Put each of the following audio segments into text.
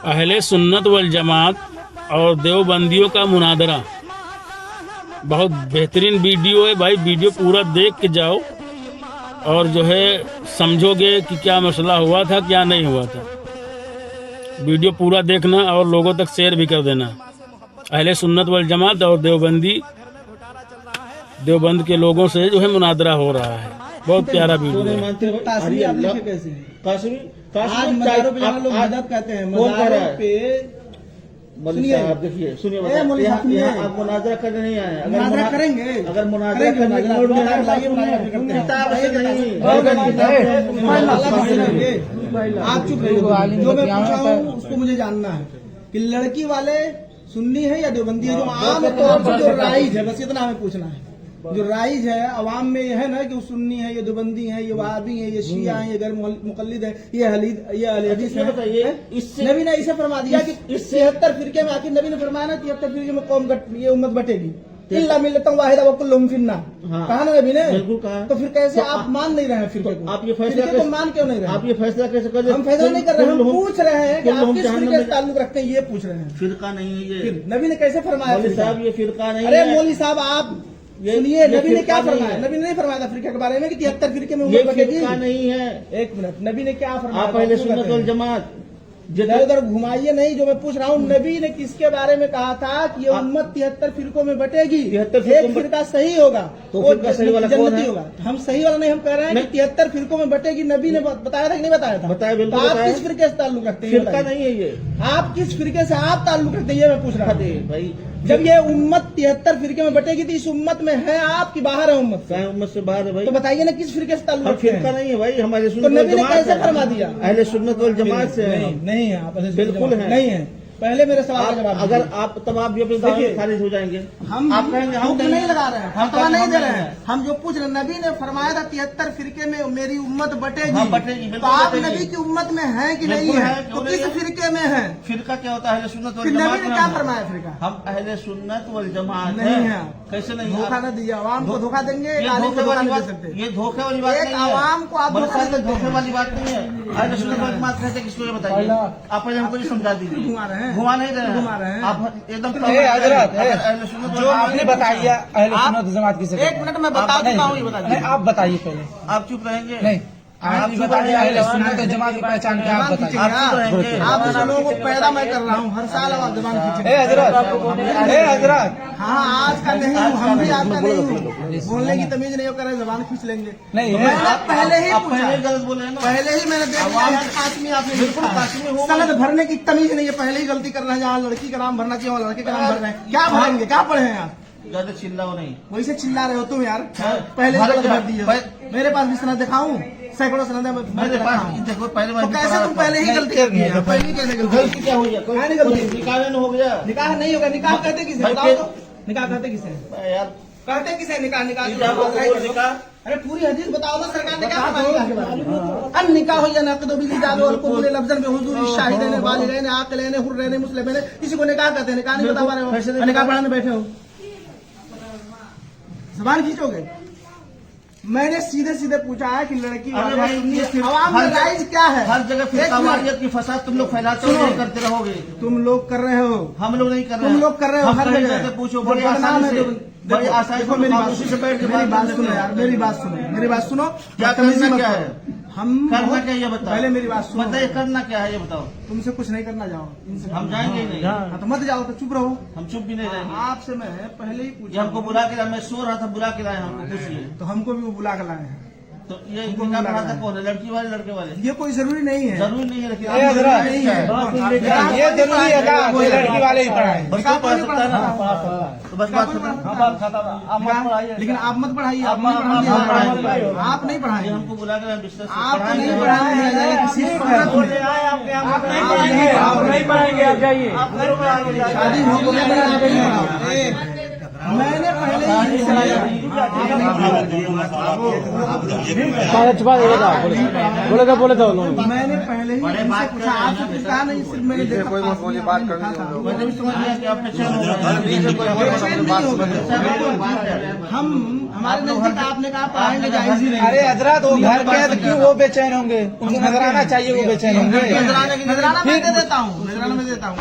अहले सुन्नत वल जमात और देवबंदियों का मुनादरा बहुत बेहतरीन वीडियो है भाई। वीडियो पूरा देख के जाओ और जो है समझोगे कि क्या मसला हुआ था क्या नहीं हुआ था। वीडियो पूरा देखना और लोगों तक शेयर भी कर देना। अहले सुन्नत वल जमात और देवबंद के लोगों से जो है मुनादरा हो रहा है। बहुत प्यारा वीडियो है। आप देखिए सुनिए, आप मुनाजरा करने नहीं आए। अगर करेंगे, अगर मुनाजरा करने की मूड में है आप चुप रहिए। जो मैं पूछा हूँ उसको मुझे जानना है कि लड़की वाले सुन्नी है या देवबंदी है। जो आम तौर पर जो राइज है, बस इतना हमें पूछना है। जो राइज है अवाम में यह है ना कि वो सुन्नी है, ये देवबंदी है, ये वहाबी है, ये शिया है, ये गैर मुकल्लिद है, ये अहले हदीस है। बताइए, नबी ने इसे फरमा दिया कि इस 73 फिरके में आखिर नबी ने फरमाया ना 73 फिरके में कौम ये उम्मत बटेगी। इल्ला मिल्लतन वाहिदा व कुल्लुहुम फिन्ना, कहा ना नबी ने। बिल्कुल कहा। तो फिर कैसे आप मान नहीं रहे हैं फिरके को? आप ये फैसला को मान क्यों नहीं रहे? आप ये फैसला कैसे कर रहे? हम फैसला नहीं कर रहे, हम पूछ रहे हैं कि आप किस फिरके से ताल्लुक रखते हैं, ये पूछ रहे हैं। फिरका नहीं है ये। नबी ने कैसे फरमाया? साहब ये फिरका नहीं। अरे मौलवी साहब आप सुनिए, नबी ने क्या फरमाया? नबी ने नहीं फरमाया था फिरके के बारे में कि 73 फिरके में उम्मत बटेगी। नहीं है। एक मिनट, नबी ने क्या फरमाया? पहले सुन्नत वल जमात जिधर उधर घुमाइए नहीं। जो मैं पूछ रहा हूँ, नबी ने किसके बारे में कहा था कि ये उम्मत 73 फिरकों में बटेगी? एक फिरका सही होगा तो वो जन्नती होगा। हम सही वाला नहीं, हम कह रहे हैं कि 73 फिरकों में बटेगी। नबी ने बताया था कि नहीं बताया था? बताया। बिल्कुल। आप किस फिरके से ताल्लुक रखते हैं? फिरका नहीं है ये। आप किस फिरके से आप ताल्लुक रखते हैं, ये मैं पूछ रहा था भाई। जब ये उम्मत 73 फिरके में बटेगी तो इस उम्मत में है आप कि बाहर है उम्मत से? उम्मत से बाहर है भाई। तो बताइए ना किस फिरके से ताल्लुक रखते हैं? फिरका नहीं है भाई, हमारे सुन्नत वल जमात। तो नबी ने कैसे फरमा दिया? अहले सुन्नत वल जमात से नहीं है। आप बिल्कुल है नहीं है। पहले मेरे सवाल का जवाब अगर आप तब आप भी अपने दावे खारिज हो जाएंगे। हम आप कहेंगे हम नहीं लगा रहे हैं, हम तो नहीं दे रहे हैं। हम जो पूछ रहे, नबी ने फरमाया था 73 फिरके में मेरी उम्मत बटेगी। बटेगी। तो आप नबी की उम्मत में है कि नहीं है? तो किस फिरके में है? फिरका क्या होता है? अहले सुन्नत वल जमात। नबी ने क्या फरमाया फिरका? हम अहले सुन्नत वल जमात नहीं है। कैसे नहीं? धोखा न दीजिए, आवाम को धोखा देंगे। ये धोखे वाली बात नहीं है। आवाम को आप धोखे वाली बात नहीं है। अहले सुन्नत वल जमात कहते किसको, ये बताइए आप। पहले हमको ये समझा दीजिए। घुमा नहीं रहे हैं आप एकदम। जो आपने बताइए अहले सुन्नत जमात किसे? एक मिनट मैं बता देता हूँ, ये बताइए। आप बताइए पहले। आप चुप रहेंगे? नहीं, आप बताइए अहले सुन्नत जमात की पहचान क्या? आप बताइए। आप लोगों को पैदा मैं कर रहा हूँ, हर साल आप जबान खींचे। हजरत हाँ, आज का नहीं हूँ, हम भी आपका नहीं हूँ। बोलने की तमीज नहीं हो कर रहे, जबान खींच लेंगे। नहीं, आप पहले ही गलत बोले, पहले ही मैंने देख लिया कासमी। आपने बिल्कुल सनद भरने की तमीज नहीं है, पहले ही गलती कर रहे हैं। जहाँ लड़की का नाम भरना चाहिए वहाँ लड़के का नाम भर रहे हैं। क्या भरेंगे? क्या पढ़े हैं आप? ज्यादा चिल्लाओ नहीं, वैसे चिल्ला रहे हो तुम यार। पहले गलत भर दिए। मेरे पास भी सनद दिखाऊं, सैकड़ों सनद मेरे पास। देखो पहले तो कैसे तुम पहले ही गलती कर दिए? पहले कैसे गलती क्या हुई? निकाह हो गया? निकाह नहीं होगा। निकाह कहते किसे? बताओ तो। निकाह कहते किसे यार? कहते किसे निकाह? निकाह अरे पूरी हदीस बताओ ना। सरकार ने क्या फरमाया? अन निकाह हो या नक़द बिल इजाज़ और कबूल लफ्ज़न में हुज़ूर शाहिदैन बालिगैन आक़िलैन हुर्रैन मुस्लिमैन। किसी को निकाह कहते हैं? निकाह नहीं बता पा रहे हो, निकाह पढ़ाने बैठे हो, ज़बान खींचोगे। मैंने सीधे सीधे पूछा है कि लड़की आवाम में राइज क्या है? हर जगह फिरकावारियत की फसाद तुम लोग फैलाते हो, करते रहोगे। तुम लोग कर रहे हो, हम लोग नहीं कर रहे। तुम लोग कर रहे हो हर जगह। पूछो बड़ी आसानी से, बड़ी आसानी से। मेरी बात सुनो यार, मेरी बात सुनो, मेरी बात सुनो। क्या करना क्या है? हम करना क्या ये बताओ। पहले मेरी बात सुनो, बताइए करना क्या है ये बताओ। तुमसे कुछ नहीं करना, जाओ इनसे। हम जाएंगे ही नहीं। तो मत जाओ, तो चुप रहो। हम चुप भी नहीं रहेंगे। आपसे मैं पहले ही पूछा, हमको बुला के लाए। मैं सो रहा था, बुला के लाए हमको, पूछिए। तो हमको भी वो बुला के लाए हैं। तो ये निकाह पढ़ाता कौन है? लड़की वाले लड़के वाले? ये कोई जरूरी नहीं है। जरूरी नहीं है, लेकिन ये जरूरी है, लड़की वाले ही पढ़ाए। तो बस बात खत्म। लेकिन आप मत पढ़ाइए, आप नहीं पढ़ाइए। हमको बुला कर डिस्कस आप नहीं पढ़ाएंगे। शादी हो गया, मैंने पहले ही बोले तो मैंने पहले ही इनसे पूछा, आपसे कुछ कहा नहीं, सिर्फ मैंने देखा बात कर हम हमारे नजदीक आपने कहा पढ़ाएंगे जायज ही नहीं। अरे हजरत वो घर के हैं तो क्यों वो बेचैन होंगे, उनको नजराना चाहिए, वो बेचैन होंगे। नजराना मैं दे देता हूँ, नजराना मैं देता हूँ,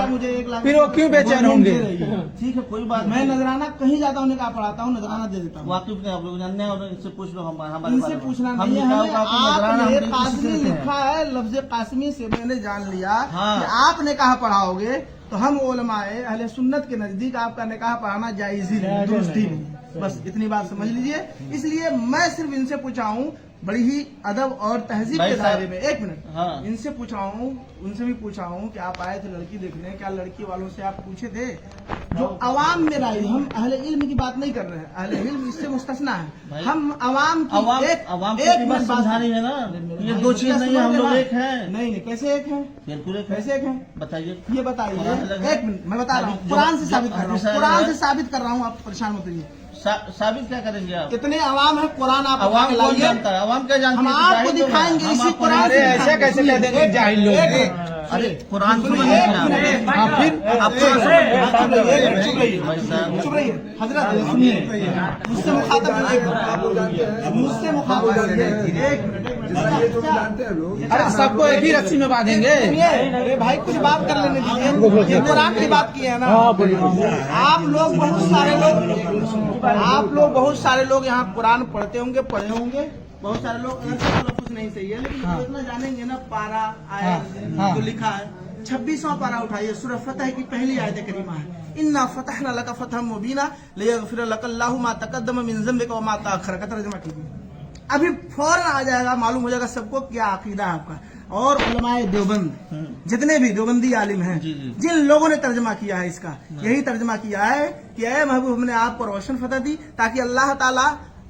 मुझे 1 लाख। फिर वो क्यों बेचैन होंगे? ठीक है, कोई बात मैं नजराना कहीं जाता हूँ, कहा पढ़ाता हूँ, नजराना दे देता हूँ। वाकिफ नहीं आप लोग जानने हैं, और इनसे पूछ लो, हमारे इनसे पूछना नहीं है हमें। आपने कासमी लिखा है, लफ्ज कासमी से मैंने जान लिया कि आपने कहा पढ़ाओगे, तो हम उलमाए अहले सुन्नत के नजदीक आपका निकाह पढ़ाना जायज ही नहीं, दुरुस्त ही नहीं। बस इतनी बात समझ लीजिए। इसलिए मैं सिर्फ इनसे पूछा हूँ बड़ी ही अदब और तहजीब के दायरे में। 1 मिनट, इनसे पूछा हूँ, उनसे भी पूछा हूँ कि आप आए थे लड़की देखने, क्या लड़की वालों से आप पूछे थे? जो अवाम में राय, हम अहले इल्म की बात नहीं कर रहे हैं, अहले इल्म इससे मुस्तस्ना है। हम अवाम की एक बात समझानी है ना, ये 2 चीज नहीं है, हम लोग एक हैं। नहीं, कैसे एक हैं? बिल्कुल कैसे एक हैं? बताइए, ये बताइए। 1 मिनट, मैं बता रहा हूँ, कुरान से साबित कर रहा हूँ, कुरान से साबित कर रहा हूँ, आप परेशान मत रहिए। साबित क्या करेंगे आप? कितने अवाम है, कुरान आप अवाम कौन जानता है? अवाम क्या जानता है? हम आपको दिखाएंगे इसी कुरान से। ऐसे कैसे कह देंगे जाहिल लोग? अरे कुरान फिर चुप रहिए हजरत, सुनिए, मुझसे मुखातब अरे सबको एक ही रस्सी में बांधेंगे। अरे भाई कुछ बात कर लेने दीजिए, ये कुरान की बात की है ना। आप लोग बहुत सारे लोग यहाँ कुरान पढ़ते होंगे, पढ़े होंगे बहुत सारे लोग। कुछ नहीं सही है, लेकिन इतना जानेंगे ना, पारा आयत जो लिखा है, 26वां पारा उठाइए, सूरह फतह की पहली आयत करीमा है, इन्ना फतहना लका फतहम मुबीना लियगफिर लकल्लाहु मा तक़द्दम मिन ज़म्बिका व मा तअख़्ख़र का तर्जुमा कीजिए। अभी फौरन आ जाएगा, मालूम हो जाएगा सबको क्या अकीदा है आपका। और उलमाए देवबंद, जितने भी देवबंदी आलिम हैं, जिन लोगों ने तर्जमा किया है इसका, यही तर्जमा किया है कि ऐ महबूब, हमने आपको रोशन फतह दी ताकि अल्लाह ताला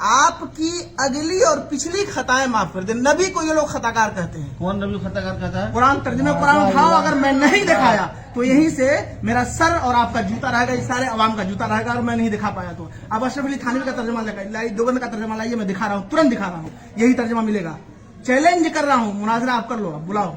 आपकी अगली और पिछली खताएं माफ कर दे। नबी को ये लोग खताकार कहते हैं। कौन नबी खताकार कहता है? कुरान तर्जुमे कुरान उठाओ, अगर मैं नहीं दिखाया तो यहीं से मेरा सर और आपका जूता रहेगा, इस सारे अवाम का जूता रहेगा, और मैं नहीं दिखा पाया तो अब अशरफ अली थानवी का तर्जुमा लाइए, देवबंद का तर्जुमा लाइए, मैं दिखा रहा हूँ, तुरंत दिखा रहा हूँ, यही तर्जुमा मिलेगा। चैलेंज कर रहा हूँ, मुनाजरा आप कर लो, बुलाओ,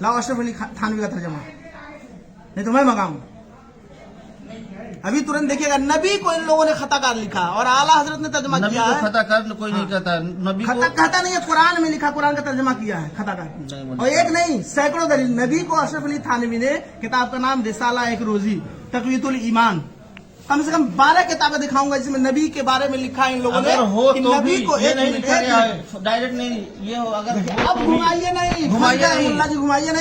लाओ अशरफ अली थानवी का तर्जुमा, नहीं तो मैं मंगाऊं। अभी तुरंत देखिएगा, नबी को इन लोगों ने खताकार लिखा और आला हजरत ने तर्जुमा किया है। खताकार कोई नहीं कहता है, नबी को कहता नहीं है, कुरान में लिखा, कुरान का तर्जुमा किया है खताकार। और एक नहीं, सैकड़ों दलील। नबी को अशरफ अली थानवी ने, किताब का नाम रिसाला एक रोजी तक़वियतुल ईमान, कम से कम 12 किताबें दिखाऊंगा जिसमें नबी के बारे में लिखा है इन लोगों ने। हो कि तो नबी को एक डायरेक्ट नहीं, ये हो अगर अब घुमाइए नहीं, मुल्ला जी घुमाइए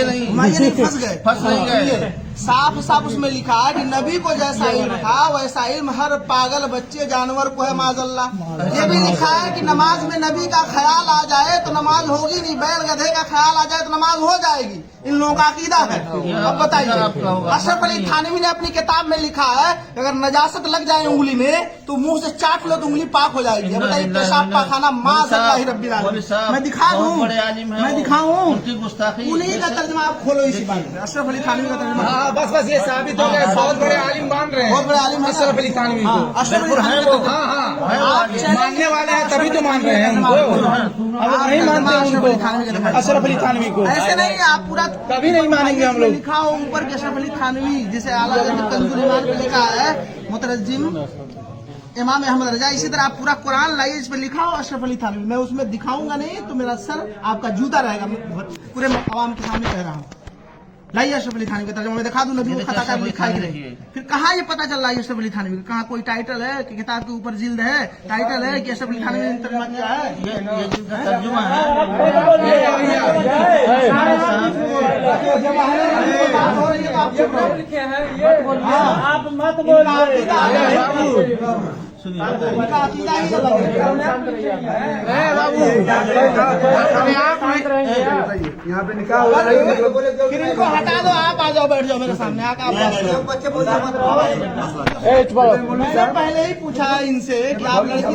नहीं, फंस गए। साफ उसमें लिखा है कि नबी को जैसा इल्म था वैसा इल्म हर पागल बच्चे जानवर को है माजल्ला। ये भी लिखा है कि नमाज में नबी का ख्याल आ जाए तो नमाज होगी नहीं, बैल गधे का ख्याल आ जाए तो नमाज हो जाएगी। इन लोगों का अकीदा है। अब बताइए, अशरफ अली थानवी ने अपनी किताब में लिखा है अगर नजासत लग जाए उंगली में तो मुंह से चाट लो तो उंगली पाक हो जाएगी। बताइए, पेशाब पाखाना माज़अल्लाह रब्बिल आलमीन। मैं दिखा दूं, मैं दिखाऊं, उन्हीं का तर्जुमा आप खोलो इसी बात में, अशरफ अली थानवी का तर्जुमा। बस ये साबित हो गया, बहुत बड़े आलिम मान रहे हैं, बहुत बड़े आलिम अशरफ अली थानवी को। अशरफ अली थानवी को मानने वाले हैं तभी तो मान रहे हैं उनको, अब नहीं मानते उनको, अशरफ अली थानवी को। ऐसे नहीं, आप पूरा कभी नहीं मानेंगे हम लोग। लिखा हो ऊपर के अशरफ अली थानवी, जिसे आला हज़रत कंजुल ईमान पे लिखा है मुतरज्जिम इमाम अहमद रजा, इसी तरह आप पूरा कुरान लाइए, इस पे लिखा हो अशरफ अली थानवी। मैं उसमें दिखाऊंगा नहीं तो मेरा सर आपका जूता रहेगा, पूरे आवाम के सामने कह रहा हूँ। लाइए अशरफ अली थानवी का तर्जुमा मैं दिखा दूं, नबी को खताकार लिखा ही नहीं। फिर कहाँ ये पता चल रहा है अशरफ अली थानवी का? कहाँ कोई टाइटल है कि किताब के ऊपर जिल्द है, टाइटल है कि अशरफ अली थानवी ने तर्जुमा किया है? ये तर्जुमा है। आप मत बोलो, सुनिए, यहाँ पे निकाह हो रहा है, फिर इनको हटा दो, आप आ जाओ, बैठ जाओ मेरे सामने आकर। पहले ही पूछा इनसे कि आप लड़की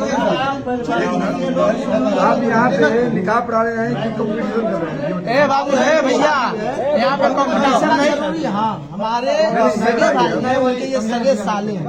आप यहाँ पे निकाह पढ़ा रहे हैं कि कंपटीशन कर रहे हैं? बाबू है भैया, यहाँ पे कंपटीशन नहीं, हाँ हाँ हमारे सगे भाई हैं, उनके ये सगे साले हैं।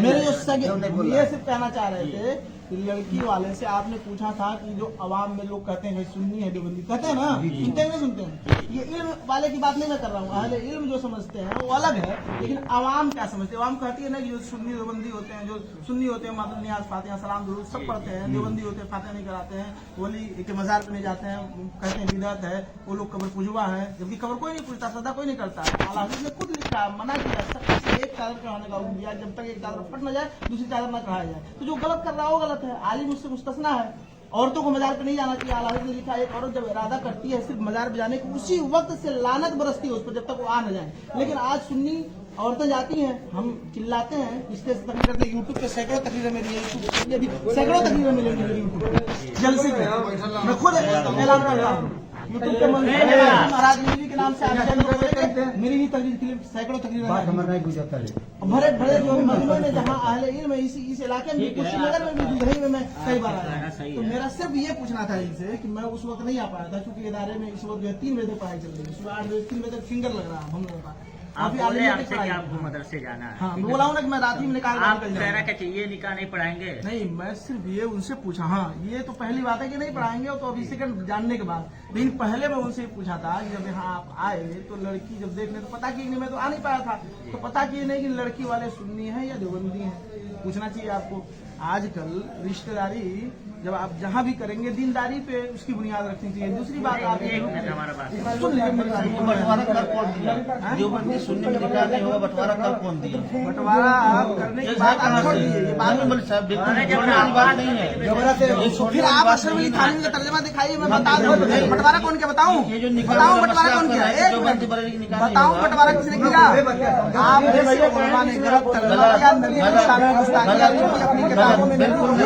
मेरे जो सगे ये सिर्फ कहना चाह रहे थे कि लड़की वाले से आपने पूछा था कि जो अवाम में लोग कहते हैं कि सुन्नी है देवबंदी, कहते हैं ना, सुनते हैं नहीं सुनते हैं। ये इल्म वाले की बात नहीं मैं कर रहा हूँ, अहले इल्म जो समझते हैं वो अलग है, लेकिन अवाम क्या समझते हैं? अवाम कहती है ना कि जो सुन्नी देवबंदी होते हैं, जो सुन्नी होते हैं मातम नियाज फातिहा सलाम दुरूद सब पढ़ते हैं, देवबंदी होते हैं फातिहा नहीं कराते हैं, वली के मजार पे नहीं जाते हैं, कहते हैं बिदअत है, वो लोग कब्र पुजवा है, जबकि कब्र कोई नहीं पूछता, सदा कोई नहीं करता है। आला हज़रत ने खुद लिखा मना किया सबसे एक चादर चढ़ाने का हुक्म दिया, जब तक एक चादर फट न जाए दूसरी चादर न चढ़ाया जाए। तो जो गलत कर रहा है वो गलत है, आलिम उससे मुस्तस्ना है। औरतों को मजार पे नहीं जाना चाहिए। आला हज़रत ने लिखा एक औरत जब इरादा करती है सिर्फ मजार पे जाने की, उसी वक्त से लानत बरसती है उस पर जब तक वो आ न जाए। लेकिन आज सुन्नी औरतें जाती हैं, हम चिल्लाते हैं, इसके तकरीर करते हैं, यूट्यूब पे सैकड़ों तकरीरें मेरी यूट्यूब अभी सैकड़ों तकरीरें मिलेंगी मेरी यूट्यूब पे जलसे पे, मैं खुद ऐलान कर रहा हूँ यूट्यूब पे महाराज मीरी के नाम से आप मेरी ही तकरीर के लिए सैकड़ों तकरीरें भरे भरे जो मजमे में जहाँ अहले इल्म इस इलाके में कुशीनगर में भी दुधई में मैं कई बार आया। तो मेरा सिर्फ ये पूछना था इनसे कि मैं उस वक्त नहीं आ पाया था क्योंकि इदारे में इस वक्त जो है 3 बजे तक पढ़ाई चल रही है, सुबह 8 बजे 3 बजे तक फिंगर लग रहा है हम लोगों का। आप बोले आपसे कि आपको मदरसे जाना है। हाँ बोला हूँ ना कि मैं रात ही में निकाल आप कह रहे कि ये निकाह नहीं पढ़ाएंगे। नहीं, मैं सिर्फ ये उनसे पूछा, हाँ ये तो पहली बात है कि नहीं पढ़ाएंगे, तो अभी सेकंड जानने के बाद। लेकिन पहले मैं उनसे पूछा था कि जब यहाँ आप आए तो लड़की जब देखने तो पता की नहीं, मैं तो आ नहीं पाया था, तो पता की नहीं कि लड़की वाले सुन्नी है या देवबंदी है, पूछना चाहिए आपको। आजकल रिश्तेदारी जब आप जहाँ भी करेंगे दीनदारी पे उसकी बुनियाद रखनी चाहिए। दूसरी बात आप हमारा बात सुन लीजिए मेरी बात। बंटवारा कर कौन दिया? देवबंदी सुन्नी में निकाह नहीं होगा, बंटवारा कर कौन दिया? बंटवारा आप करने की बात आप छोड़ दीजिए, ये बात मौलवी साहब बात नहीं है। फिर आप अशरफ अली थानवी का तर्जमा दिखाइए, मैं बता दूं बंटवारा कौन क्या बताऊं, बताऊं बंटवारा कौन क्या है, बताऊं बंटवारा किसने किया? आप जैसे उलमा ने गलत तर्जमा किया, नबी की शान में गुस्ताखी की अपनी किताबों में देवबंदी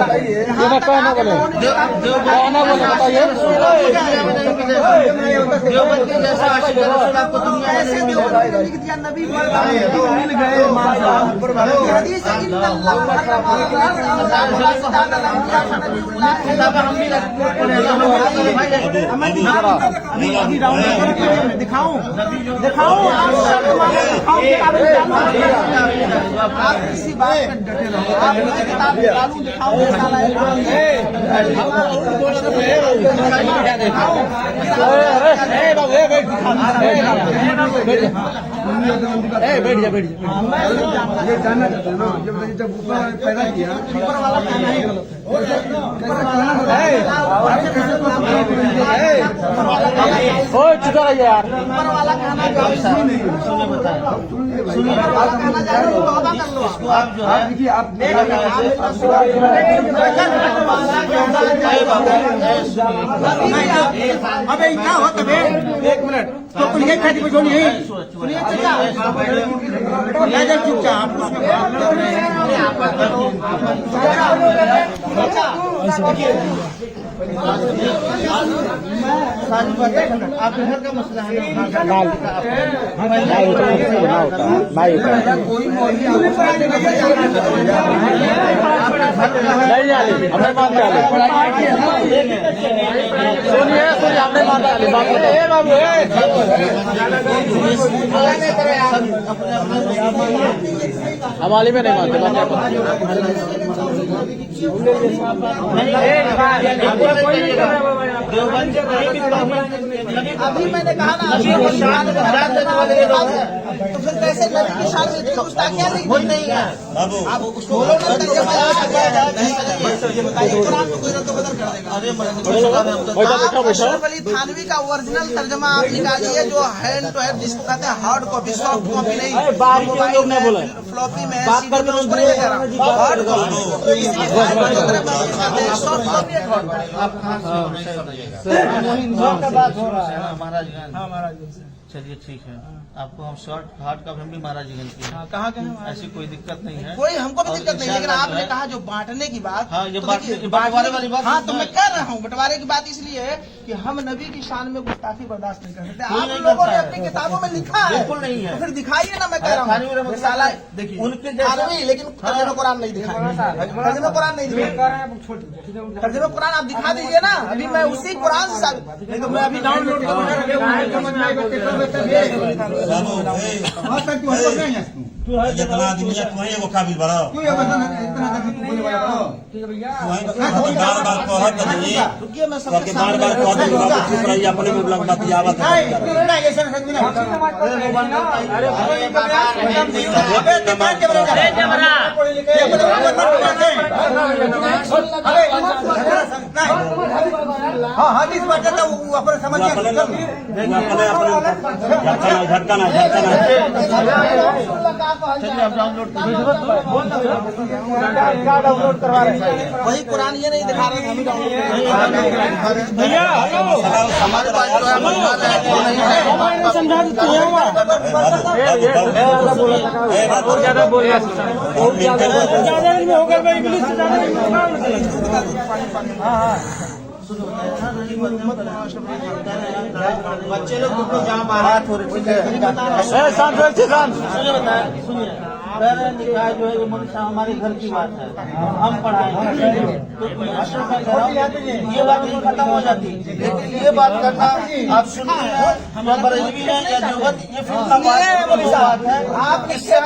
जैसा आशिक रसूल आपको दुनिया में ऐसे नहीं देवबंदी मिलेगा। ने लिख दिया नबी मिल गए माशाअल्लाह। हदीस है इन्नल्लाह दिखाऊं आप किसी बात पे डटे रहो, आप मुझे किताब निकालूं दिखाऊं ये जानना चाहते हैं ना, जब ऊपर पैदा किया ऊपर वाला कहना ही गलत है। चुका रही यार, ऊपर वाला कहना आप जो है देखिए आप अबे क्या हो तबे 1 मिनट तो कुल ये खाती बजोनी है सुनिए चाचा चुपचाप आपके घर का मसला है हमारे में नहीं मानते अभी मैंने कहा ना तो फिर कैसे नबी की शान में इतनी गुस्ताखियां नहीं है। आप उसको बोलो ना कुरान को कोई रद्द बदल कर देगा। अशरफ अली थानवी का ओरिजिनल तर्जमा आप निकालिए, जो हैंड टू हैंड जिसको कहते हैं हार्ड कॉपी, सॉफ्ट कॉपी नहीं, मोबाइल में फ्लॉपी में सीडी में उसको नहीं कह रहा, हार्ड कॉपी। सॉफ्ट कॉपी आप कहाँ से बात हो रहा है महाराजगंज। चलिए ठीक है, आपको हम शॉर्ट हार्ड का हम भी महाराजगंज की है। कहाँ के ऐसी कोई दिक्कत नहीं है, कोई हमको भी दिक्कत नहीं, लेकिन आपने कहा जो बांटने की बात, हाँ ये तो बांटने देखिए, बंटवारे वाली बात। हाँ तो मैं कह रहा हूँ बंटवारे की बात इसलिए है कि हम नबी की शान में गुस्ताखी बर्दाश्त नहीं कर सकते। कोई आप नहीं लोगों ने करता है। अपनी किताबों में लिखा है, बिल्कुल नहीं है। तो फिर दिखाइए ना, मैं कह रहा हूँ रिसाला देखिए उनके जैसा- थानवी, लेकिन तर्जुमा कुरान नहीं दिखाएंगे, तर्जुमा कुरान नहीं दिखाएंगे, तर्जुमा कुरान आप दिखा दीजिए ना। अभी मैं उसी कुरान से नहीं तो मैं अभी डाउनलोड जितना आदमी है तुम्हें एगो काबिल बड़ा बार बार कहत नहीं बार बार कहत चुप रही अपने में लग बात आवत है हाँ हाँ इस बात का वो अपने समझ अपने झटका ना डाउनलोड करवा रहे हैं वही कुरान ये नहीं दिखा रहे भैया हमारे पास समझा देते हैं ज्यादा बोल रहा होगा इंग्लिश बच्चे लोग जहाँ बाहर थोड़ी सुनिए निकाह जो है हमारे घर की बात है हम पढ़ाएंगे ये बात नहीं खत्म हो जाती लेकिन ये बात करना आप सुनिए हम बरेलवी हैं या जोगत ये फिर बात है आप इससे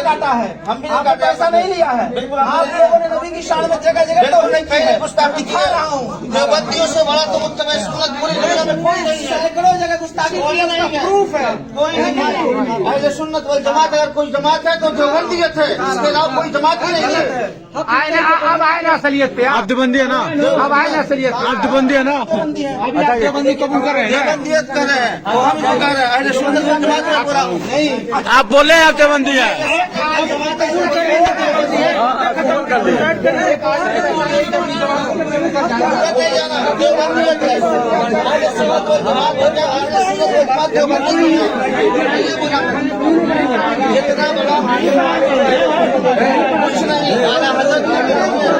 काटा है हम भी पैसा नहीं लिया है आप लोगों ने नबी की शान में जगह जगह तो नहीं की है गुस्ताखी दिखा रहा हूँ देवबंदियों से बड़ा तो मुत्तबा सुन्नत पूरी दुनिया में कोई नहीं है सैकड़ों जगह गुस्ताखी किया नहीं है प्रूफ है कोई नहीं अहले सुन्नत वल जमात अगर कोई जमात है तो देवबंदियत है इसके अलावा कोई जमात ही नहीं है अब आए ना असलियत पे अब्दबंदी है ना अब आए ना असलियत अब्दबंदी है ना अब्दबंदी कबूल कर रहे हैं देवबंदियत कर रहे हैं और हम जो कर रहे हैं अहले सुन्नत वल जमात में पूरा नहीं आप बोले हैं अब्दबंदी है इतना बड़ा कुछ नहीं